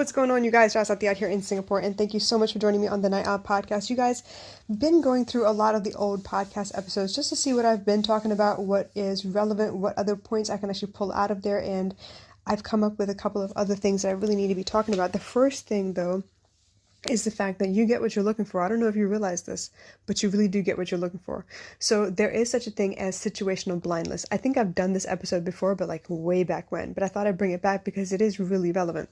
what's going on, you guys? Rasati out here in Singapore, and thank you so much for joining me on the Night Out podcast. You guys been going through a lot of the old podcast episodes just to see what I've been talking about, what is relevant, what other points I can actually pull out of there, and I've come up with a couple of other things that I really need to be talking about. The first thing, though, is the fact that you get what you're looking for. I don't know if you realize this, but you really do get what you're looking for. So there is such a thing as situational blindness. I think I've done this episode before, but like way back when, but I thought I'd bring it back because it is really relevant.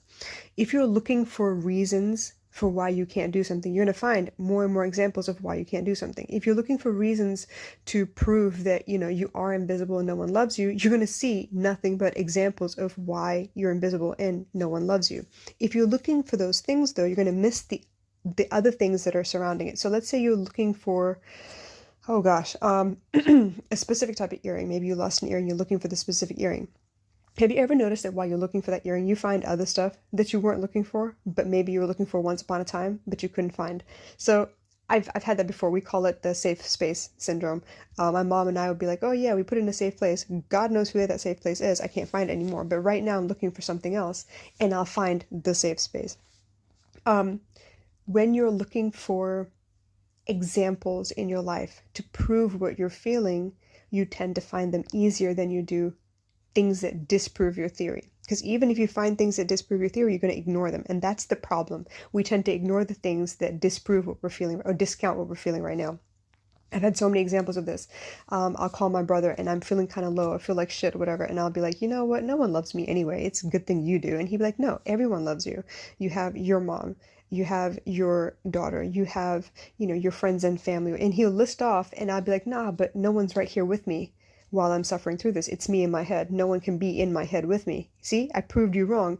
If you're looking for reasons for why you can't do something, you're going to find more and more examples of why you can't do something. If you're looking for reasons to prove that, you are invisible and no one loves you, you're going to see nothing but examples of why you're invisible and no one loves you. If you're looking for those things, though, you're going to miss the other things that are surrounding it. So let's say you're looking for, a specific type of earring. Maybe you lost an earring, you're looking for the specific earring. Have you ever noticed that while you're looking for that earring, you find other stuff that you weren't looking for, but maybe you were looking for once upon a time, but you couldn't find? So I've had that before. We call it the safe space syndrome. My mom and I would be like, oh yeah, we put it in a safe place. God knows who that safe place is. I can't find it anymore. But right now I'm looking for something else and I'll find the safe space. When you're looking for examples in your life to prove what you're feeling, you tend to find them easier than you do things that disprove your theory. Because even if you find things that disprove your theory, you're going to ignore them. And that's the problem. We tend to ignore the things that disprove what we're feeling or discount what we're feeling right now. I've had so many examples of this. I'll call my brother and I'm feeling kind of low. I feel like shit, whatever. And I'll be like, you know what? No one loves me anyway. It's a good thing you do. And he'd be like, no, everyone loves you. You have your mom. You have your daughter. You have, your friends and family. And he'll list off and I'll be like, nah, but no one's right here with me while I'm suffering through this. It's me in my head. No one can be in my head with me. See, I proved you wrong.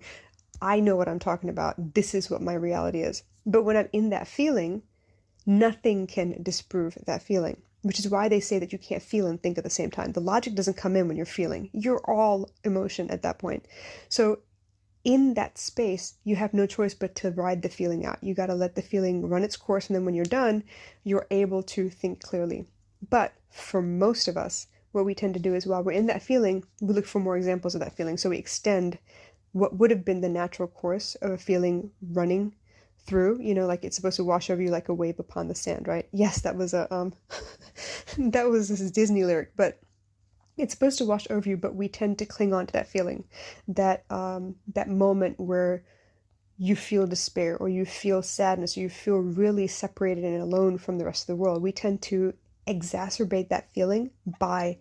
I know what I'm talking about. This is what my reality is. But when I'm in that feeling, nothing can disprove that feeling, which is why they say that you can't feel and think at the same time. The logic doesn't come in when you're feeling. You're all emotion at that point. So in that space, you have no choice but to ride the feeling out. You got to let the feeling run its course. And then when you're done, you're able to think clearly. But for most of us, what we tend to do is while we're in that feeling, we look for more examples of that feeling. So we extend what would have been the natural course of a feeling running through, like it's supposed to wash over you like a wave upon the sand, right? Yes, that was a that was this Disney lyric, but it's supposed to wash over you, but we tend to cling on to that feeling, that moment where you feel despair or you feel sadness or you feel really separated and alone from the rest of the world. We tend to exacerbate that feeling by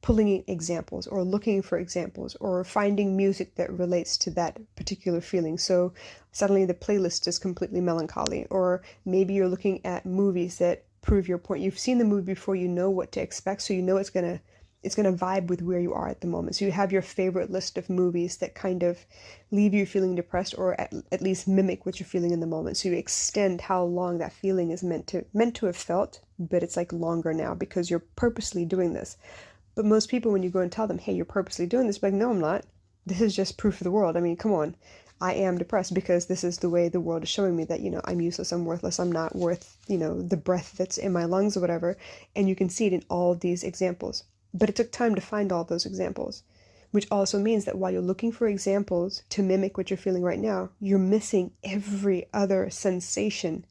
pulling in examples or looking for examples or finding music that relates to that particular feeling. So suddenly the playlist is completely melancholy, or maybe you're looking at movies that prove your point. You've seen the movie before, you know what to expect, so you know it's gonna vibe with where you are at the moment. So you have your favorite list of movies that kind of leave you feeling depressed or at least mimic what you're feeling in the moment. So you extend how long that feeling is meant to have felt, but it's like longer now because you're purposely doing this. But most people, when you go and tell them, hey, you're purposely doing this, like, no, I'm not. This is just proof of the world. I mean, come on. I am depressed because this is the way the world is showing me that, I'm useless, I'm worthless, I'm not worth, the breath that's in my lungs or whatever. And you can see it in all these examples. But it took time to find all those examples, which also means that while you're looking for examples to mimic what you're feeling right now, you're missing every other sensation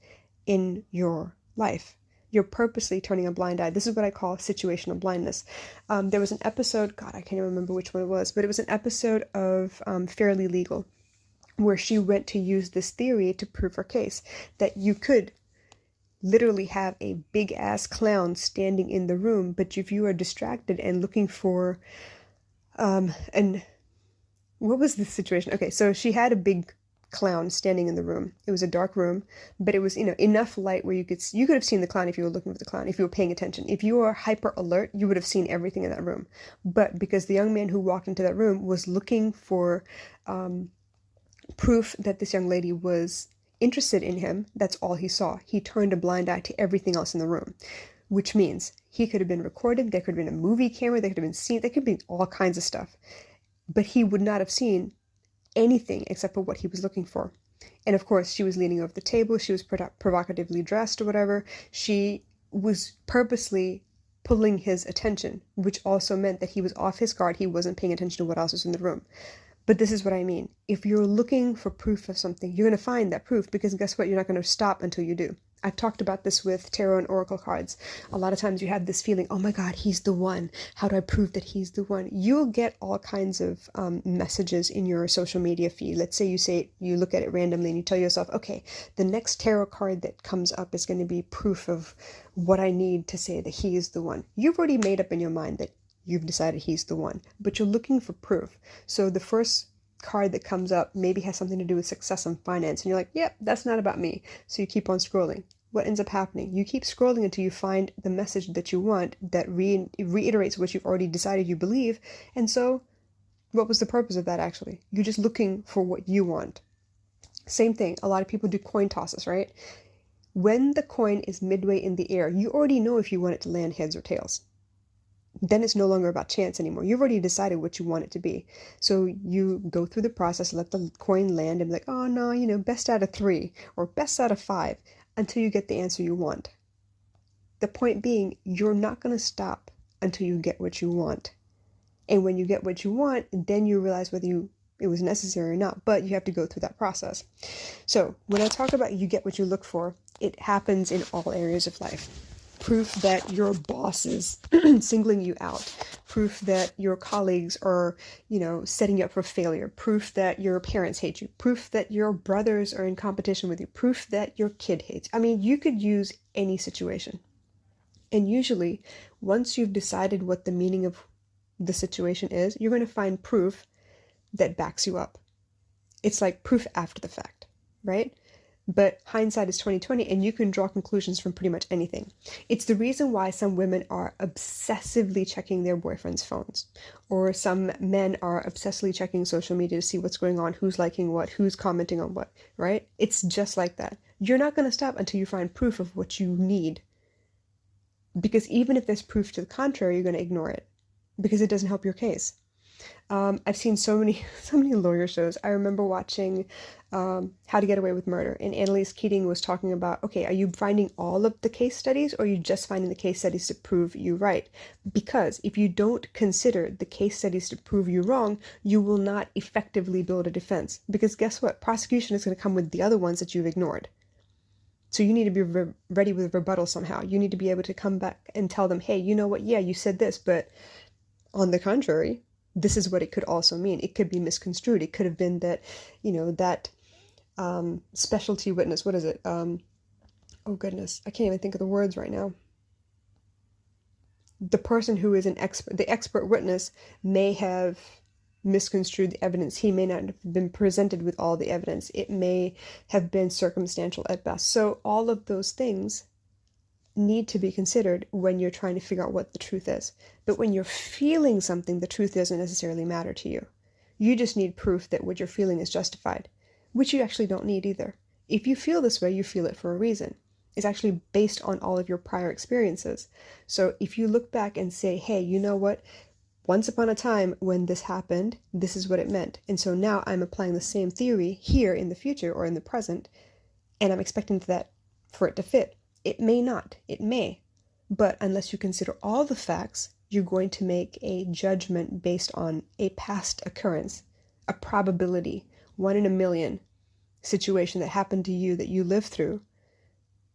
in your life. You're purposely turning a blind eye. This is what I call situational blindness. There was an episode, God, I can't even remember which one it was, but it was an episode of Fairly Legal, where she went to use this theory to prove her case, that you could literally have a big ass clown standing in the room, but if you are distracted and looking for and what was the situation? Okay, so she had a big clown standing in the room. It was a dark room, but it was enough light where you could have seen the clown if you were looking for the clown, if you were paying attention. If you were hyper alert, you would have seen everything in that room. But because the young man who walked into that room was looking for proof that this young lady was interested in him, that's all he saw. He turned a blind eye to everything else in the room, which means he could have been recorded, there could have been a movie camera, there could have been seen, there could be all kinds of stuff, but he would not have seen anything except for what he was looking for. And of course, she was leaning over the table, she was provocatively dressed or whatever. She was purposely pulling his attention, which also meant that he was off his guard, he wasn't paying attention to what else was in the room. But this is what I mean. If you're looking for proof of something, you're going to find that proof, because guess what? You're not going to stop until you do. I've talked about this with tarot and oracle cards. A lot of times you have this feeling, oh my God, he's the one. How do I prove that he's the one? You'll get all kinds of messages in your social media feed. Let's say you look at it randomly and you tell yourself, okay, the next tarot card that comes up is going to be proof of what I need to say that he is the one. You've already made up in your mind that you've decided he's the one, but you're looking for proof. So the first card that comes up maybe has something to do with success and finance, and you're like, yep, that's not about me. So you keep on scrolling. What ends up happening? You keep scrolling until you find the message that you want that reiterates what you've already decided you believe. And so what was the purpose of that actually? You're just looking for what you want. Same thing. A lot of people do coin tosses, right? When the coin is midway in the air, you already know if you want it to land heads or tails. Then it's no longer about chance anymore. You've already decided what you want it to be. So you go through the process, let the coin land and be like, oh no, best out of 3 or best out of 5 until you get the answer you want. The point being, you're not going to stop until you get what you want. And when you get what you want, then you realize whether it was necessary or not, but you have to go through that process. So when I talk about you get what you look for, it happens in all areas of life. Proof that your boss is singling you out. Proof that your colleagues are, setting you up for failure. Proof that your parents hate you. Proof that your brothers are in competition with you. Proof that your kid hates. I mean, you could use any situation. And usually, once you've decided what the meaning of the situation is, you're going to find proof that backs you up. It's like proof after the fact, right? But hindsight is 20/20, and you can draw conclusions from pretty much anything. It's the reason why some women are obsessively checking their boyfriends' phones, or some men are obsessively checking social media to see what's going on, who's liking what, who's commenting on what, right? It's just like that. You're not going to stop until you find proof of what you need. Because even if there's proof to the contrary, you're going to ignore it because it doesn't help your case. I've seen so many lawyer shows. I remember watching How to Get Away with Murder, and Annalise Keating was talking about, okay, are you finding all of the case studies, or are you just finding the case studies to prove you right? Because if you don't consider the case studies to prove you wrong, you will not effectively build a defense. Because guess what? Prosecution is going to come with the other ones that you've ignored. So you need to be ready with rebuttal somehow. You need to be able to come back and tell them, hey, you know what? Yeah, you said this, but on the contrary, this is what it could also mean. It could be misconstrued. It could have been that, that specialty witness, what is it? Oh goodness, I can't even think of the words right now. The person who is the expert witness may have misconstrued the evidence. He may not have been presented with all the evidence. It may have been circumstantial at best. So all of those things need to be considered when you're trying to figure out what the truth is. But when you're feeling something, the truth doesn't necessarily matter to you. You just need proof that what you're feeling is justified, which you actually don't need either. If you feel this way, you feel it for a reason. It's actually based on all of your prior experiences. So if you look back and say, hey, you know what? Once upon a time when this happened, this is what it meant. And so now I'm applying the same theory here in the future or in the present, and I'm expecting for it to fit. It may not, it may, but unless you consider all the facts, you're going to make a judgment based on a past occurrence, a probability, 1 in a million situation that happened to you that you lived through,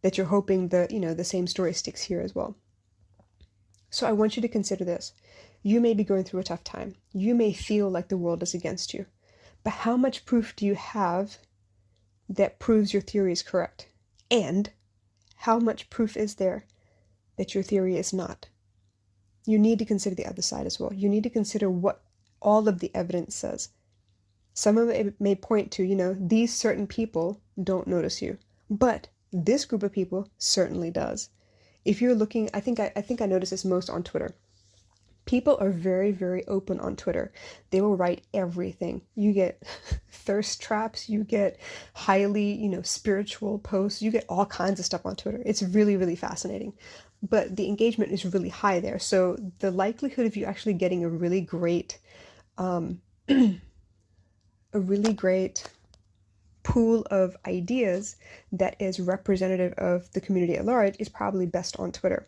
that you're hoping the same story sticks here as well. So I want you to consider this. You may be going through a tough time. You may feel like the world is against you, but how much proof do you have that proves your theory is correct? And how much proof is there that your theory is not? You need to consider the other side as well. You need to consider what all of the evidence says. Some of it may point to, these certain people don't notice you, but this group of people certainly does. If you're looking, I think I notice this most on Twitter. People are very, very open on Twitter. They will write everything. You get thirst traps, you get highly, spiritual posts, you get all kinds of stuff on Twitter. It's really, really fascinating. But the engagement is really high there. So the likelihood of you actually getting a really great pool of ideas that is representative of the community at large is probably best on Twitter.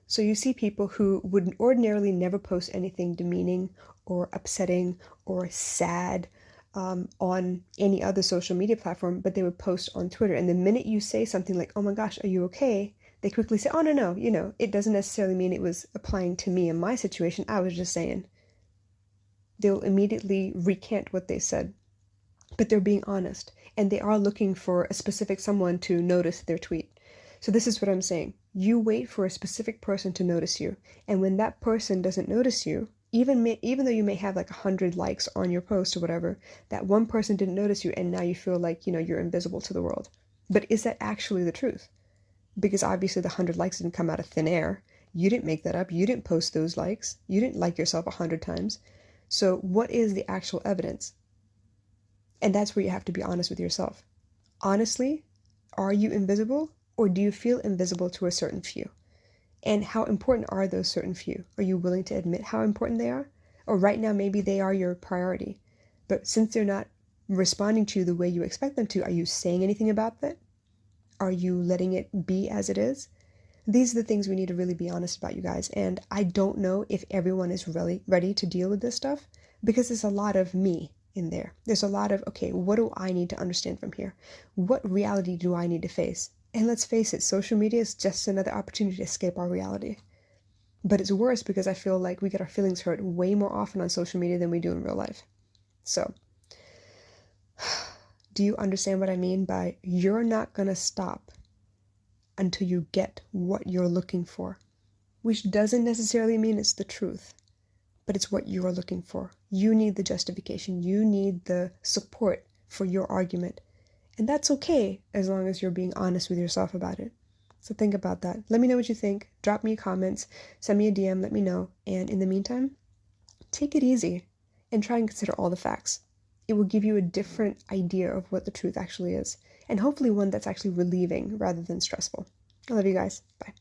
So you see people who would ordinarily never post anything demeaning or upsetting or sad on any other social media platform, but they would post on Twitter. And the minute you say something like, oh my gosh, are you okay? They quickly say, oh, no, no, it doesn't necessarily mean it was applying to me in my situation. I was just saying. They'll immediately recant what they said, but they're being honest, and they are looking for a specific someone to notice their tweet. So this is what I'm saying. You wait for a specific person to notice you, and when that person doesn't notice you, even though you may have like 100 likes on your post or whatever, that one person didn't notice you, and now you feel like, you're invisible to the world. But is that actually the truth? Because obviously the 100 likes didn't come out of thin air. You didn't make that up. You didn't post those likes. You didn't like yourself 100 times. So what is the actual evidence? And that's where you have to be honest with yourself. Honestly, are you invisible, or do you feel invisible to a certain few? And how important are those certain few? Are you willing to admit how important they are? Or right now, maybe they are your priority. But since they're not responding to you the way you expect them to, are you saying anything about that? Are you letting it be as it is? These are the things we need to really be honest about, you guys. And I don't know if everyone is really ready to deal with this stuff, because there's a lot of me in there. There's a lot of, okay, what do I need to understand from here? What reality do I need to face? And let's face it, social media is just another opportunity to escape our reality. But it's worse because I feel like we get our feelings hurt way more often on social media than we do in real life. So, do you understand what I mean by you're not going to stop until you get what you're looking for? Which doesn't necessarily mean it's the truth, but it's what you are looking for. You need the justification. You need the support for your argument. And that's okay as long as you're being honest with yourself about it. So think about that. Let me know what you think. Drop me comments. Send me a DM. Let me know. And in the meantime, take it easy and try and consider all the facts. It will give you a different idea of what the truth actually is. And hopefully one that's actually relieving rather than stressful. I love you guys. Bye.